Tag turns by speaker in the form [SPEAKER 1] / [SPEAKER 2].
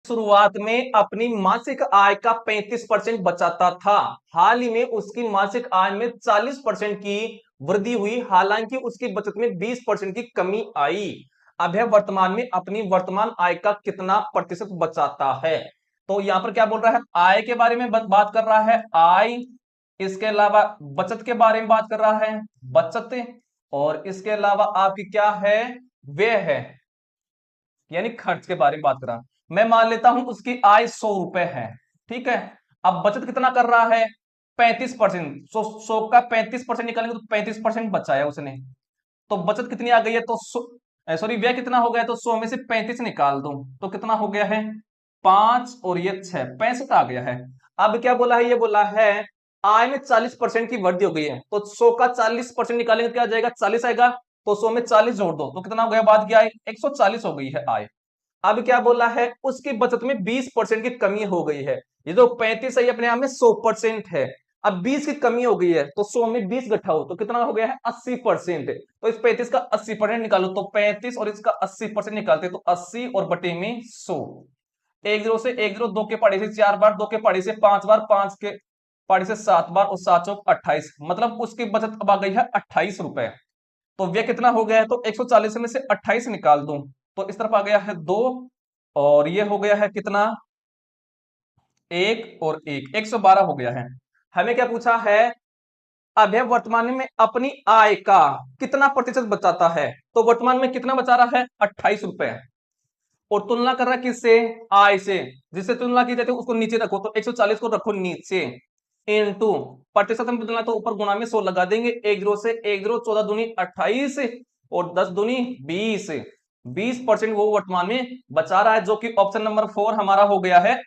[SPEAKER 1] शुरुआत में अपनी मासिक आय का 35% बचाता था। हाल ही में उसकी मासिक आय में 40% की वृद्धि हुई, हालांकि उसकी बचत में 20% की कमी आई। अब यह वर्तमान में अपनी वर्तमान आय का कितना प्रतिशत बचाता है? तो यहां पर क्या बोल रहा है? आय के बारे में बात कर रहा है, आय। इसके अलावा बचत के बारे में बात कर रहा है, बचत। और इसके अलावा आपकी क्या है? व्यय है, यानी खर्च के बारे में बात कर रहा। मैं मान लेता हूं उसकी आय 100 रुपए है, ठीक है। अब बचत कितना कर रहा है? 35%। 100 का 35% निकालेंगे तो 35% बचाया उसने। तो बचत कितनी आ गई है? तो सॉरी, व्यय कितना हो गया? तो 100 में से 35 निकाल दो तो कितना हो गया है? 5 और ये 6, 65 आ गया है। अब क्या बोला है? ये बोला है आय में 40% की वृद्धि हो गई है, तो 100 का 40% निकालेंगे क्या आ जाएगा? 40 आएगा। तो 100 में 40 जोड़ दो तो कितना हो गया? बाद क्या है? 140 हो गई है आय। अब क्या बोला है? उसकी बचत में 20% की कमी हो गई है। ये जो 35 है अपने आप में 100% है। अब 20 की कमी हो गई है तो 100 में 20 घटाओ तो कितना हो गया है? 80%। तो इस 35 का 80% निकालो तो 35 और इसका 80% निकालते तो 80 और बटे में 100। एक जीरो से एक जीरो, दो के पहाड़ी से 4 बार, दो के पहाड़ी से 5 बार, 5 के पहाड़ी से 7 बार और 7 चौक 28। मतलब उसकी बचत अब आ गई है 28 रुपए। तो व्यय कितना हो गया है? तो 140 में से 28 निकाल दूं तो इस तरफ आ गया है 2, और ये हो गया है कितना? 1 और 1, 112 हो गया है। हमें क्या पूछा है? अब यह वर्तमान में अपनी आय का कितना प्रतिशत बचाता है? तो वर्तमान में कितना बचा रहा है? 28 रुपए। और तुलना कर रहा है किससे? आय से। जिससे तुलना की जाती है उसको नीचे रखो, तो 140 को रखो नीचे, इनटू प्रतिशत में बदलना तो ऊपर गुणा में 100 लगा देंगे। एक जीरो से एक जीरो, 14 दूनी 28 और 10 दूनी 20। 20% वो वर्तमान में बचा रहा है, जो कि ऑप्शन नंबर 4 हमारा हो गया है।